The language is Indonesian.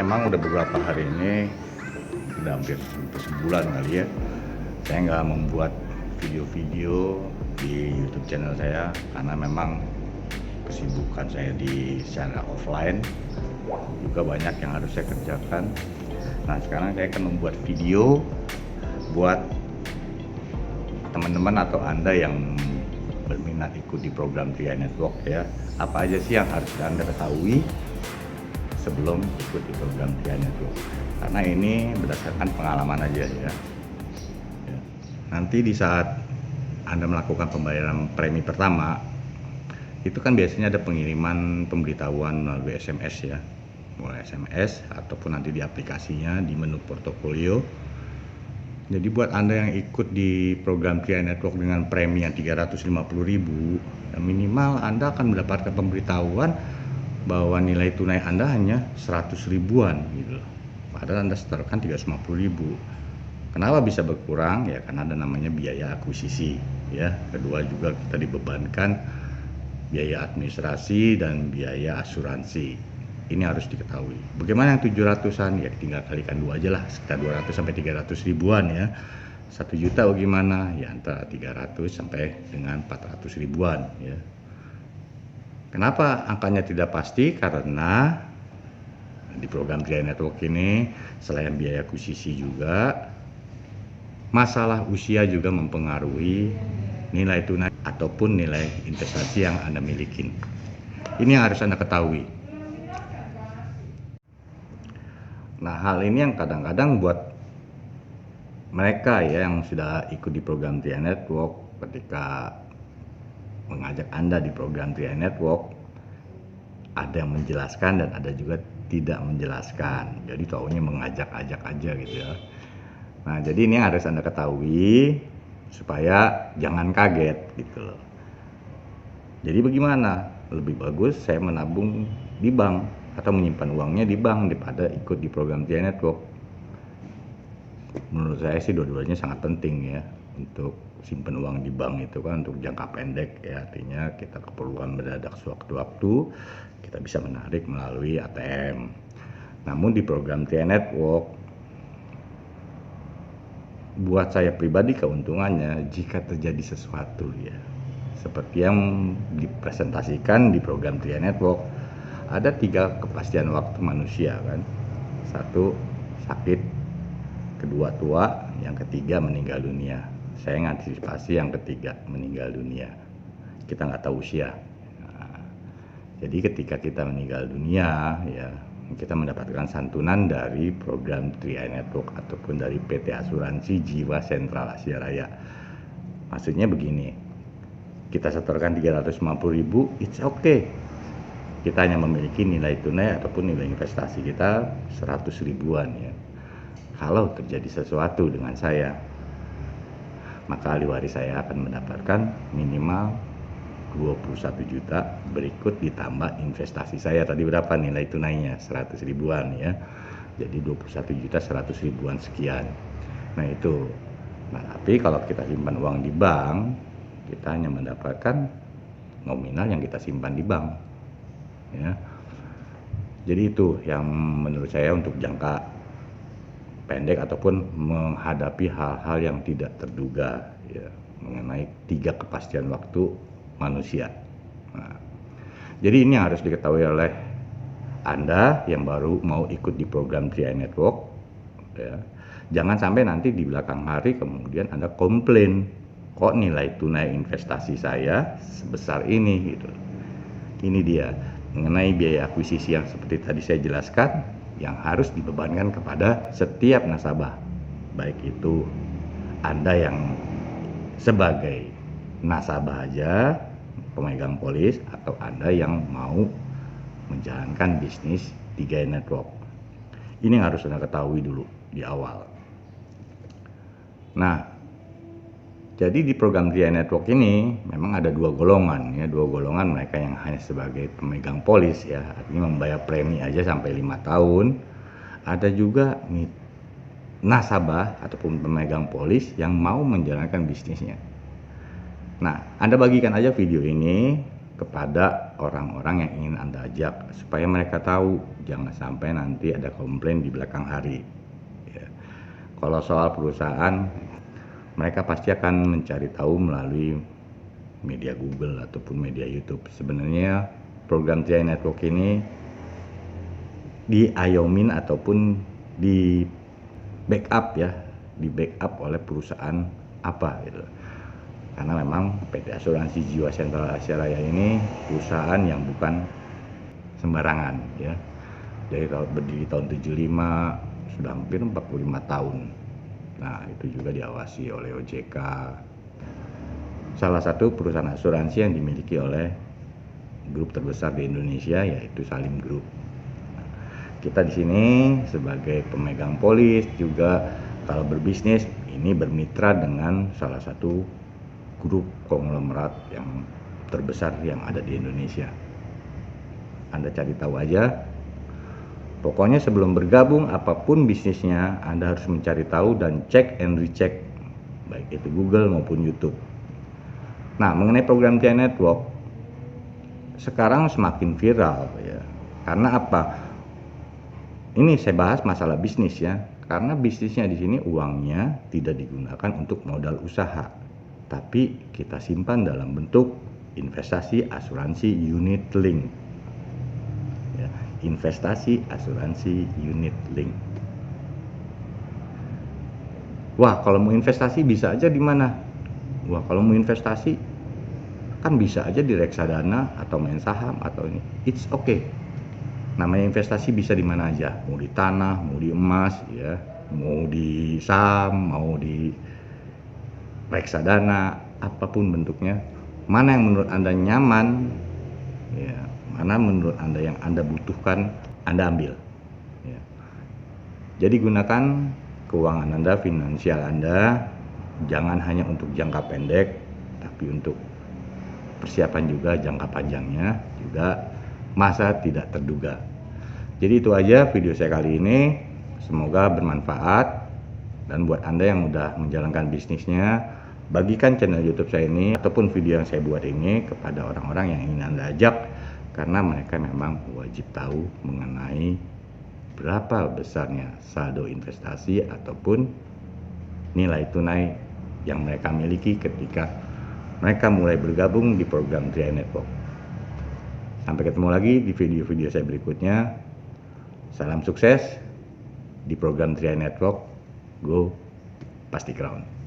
memang udah beberapa hari ini, udah hampir sebulan kali ya, saya nggak membuat video-video di YouTube channel saya karena memang kesibukan saya di secara offline juga banyak yang harus saya kerjakan. Nah, sekarang saya akan membuat video buat teman-teman atau Anda yang berminat ikut di program TRI Network ya. Apa aja sih yang harus Anda ketahui sebelum ikut di program TRI Network? Karena ini berdasarkan pengalaman aja ya. Nanti di saat Anda melakukan pembayaran premi pertama, itu kan biasanya ada pengiriman pemberitahuan melalui SMS ya, mulai SMS ataupun nanti di aplikasinya di menu portofolio. Jadi buat Anda yang ikut di program TRI Network dengan premi yang 350.000, ya minimal Anda akan mendapatkan pemberitahuan bahwa nilai tunai Anda hanya 100 ribuan gitu. Padahal Anda setorkan 350.000. Kenapa bisa berkurang? Ya karena ada namanya biaya akuisisi ya. Kedua juga kita dibebankan biaya administrasi dan biaya asuransi. Ini harus diketahui. Bagaimana yang 700-an? Ya tinggal kalikan 2 aja lah, sekitar 200 sampai 300 ribuan ya. 1 juta bagaimana? Ya antara 300 sampai dengan 400 ribuan ya. Kenapa angkanya tidak pasti? Karena di program TRI Network ini selain biaya akuisisi juga masalah usia juga mempengaruhi nilai tunai ataupun nilai investasi yang Anda miliki. Ini yang harus Anda ketahui. Nah, hal ini yang kadang-kadang buat mereka ya yang sudah ikut di program TRI Network, ketika mengajak Anda di program TRI Network, ada yang menjelaskan dan ada juga tidak menjelaskan. Jadi taunya mengajak-ajak aja gitu ya. Nah, jadi ini yang harus Anda ketahui supaya jangan kaget gitu loh. Jadi bagaimana? Lebih bagus saya menabung di bank atau menyimpan uangnya di bank daripada ikut di program TRI Network. Menurut saya sih dua-duanya sangat penting ya. Untuk simpan uang di bank itu kan untuk jangka pendek ya, artinya kita keperluan mendadak sewaktu-waktu kita bisa menarik melalui ATM. Namun di program TRI Network, buat saya pribadi keuntungannya jika terjadi sesuatu ya, seperti yang dipresentasikan di program TRI Network, ada 3 kepastian waktu manusia kan. 1, sakit, kedua tua, yang ketiga meninggal dunia. Saya ngantisipasi yang ketiga, meninggal dunia. Kita nggak tahu usia. Nah, jadi ketika kita meninggal dunia ya, kita mendapatkan santunan dari program TRI Network ataupun dari PT Asuransi Jiwa Sentral Asia Raya. Maksudnya begini, kita setorkan 350.000, it's okay. Kita hanya memiliki nilai tunai ataupun nilai investasi kita 100 ribuan ya. Kalau terjadi sesuatu dengan saya, maka ahli waris saya akan mendapatkan minimal 21 juta berikut ditambah investasi saya tadi berapa nilai tunainya 100 ribuan ya. Jadi 21 juta 100 ribuan sekian. Nah itu. Nah, tapi kalau kita simpan uang di bank, kita hanya mendapatkan nominal yang kita simpan di bank. Ya. Jadi itu yang menurut saya untuk jangka pendek ataupun menghadapi hal-hal yang tidak terduga ya, mengenai 3 kepastian waktu manusia. Nah, jadi ini yang harus diketahui oleh Anda yang baru mau ikut di program TRI Network ya. Jangan sampai nanti di belakang hari kemudian Anda komplain, kok nilai tunai investasi saya sebesar ini gitu. Ini dia mengenai biaya akuisisi yang seperti tadi saya jelaskan yang harus dibebankan kepada setiap nasabah, baik itu Anda yang sebagai nasabah aja, pemegang polis, atau Anda yang mau menjalankan bisnis di TRI Network. Ini yang harus Anda ketahui dulu di awal. Nah, jadi di program TRI Network ini memang ada 2 golongan ya, 2 golongan mereka yang hanya sebagai pemegang polis ya, artinya membayar premi aja sampai 5 tahun. Ada juga nasabah ataupun pemegang polis yang mau menjalankan bisnisnya. Nah, Anda bagikan aja video ini kepada orang-orang yang ingin Anda ajak supaya mereka tahu, jangan sampai nanti ada komplain di belakang hari. Ya. Kalau soal perusahaan, mereka pasti akan mencari tahu melalui media Google ataupun media YouTube. Sebenarnya program TI Network ini diayomin ataupun di backup ya, di backup oleh perusahaan apa gitu. Karena memang PT Asuransi Jiwa Sentral Asia Raya ini perusahaan yang bukan sembarangan ya. Dari berdiri tahun 75, sudah hampir 45 tahun. Nah, itu juga diawasi oleh OJK. Salah satu perusahaan asuransi yang dimiliki oleh grup terbesar di Indonesia yaitu Salim Group. Kita di sini sebagai pemegang polis juga kalau berbisnis ini bermitra dengan salah satu grup konglomerat yang terbesar yang ada di Indonesia. Anda cari tahu aja. Pokoknya sebelum bergabung apapun bisnisnya, Anda harus mencari tahu dan cek and recheck baik itu Google maupun YouTube. Nah, mengenai program TI Network sekarang semakin viral ya. Karena apa? Ini saya bahas masalah bisnis ya. Karena bisnisnya di sini uangnya tidak digunakan untuk modal usaha, tapi kita simpan dalam bentuk investasi asuransi unit link. Ya, investasi asuransi unit link. Wah, kalau mau investasi bisa aja di mana? Wah, kalau mau investasi kan bisa aja di reksadana atau main saham atau ini. It's okay. Namanya investasi bisa di mana aja, mau di tanah, mau di emas, ya, mau di saham, mau di reksadana, apapun bentuknya. Mana yang menurut Anda nyaman, ya, mana menurut Anda yang Anda butuhkan, Anda ambil. Ya. Jadi gunakan keuangan Anda, finansial Anda, jangan hanya untuk jangka pendek, tapi untuk persiapan juga jangka panjangnya, juga masa tidak terduga. Jadi itu aja video saya kali ini, semoga bermanfaat. Dan buat Anda yang udah menjalankan bisnisnya, bagikan channel YouTube saya ini ataupun video yang saya buat ini kepada orang-orang yang ingin Anda ajak, karena mereka memang wajib tahu mengenai berapa besarnya saldo investasi ataupun nilai tunai yang mereka miliki ketika mereka mulai bergabung di program TI Network. Sampai ketemu lagi di video-video saya berikutnya. Salam sukses di program TI Network. Go Pasti Crown.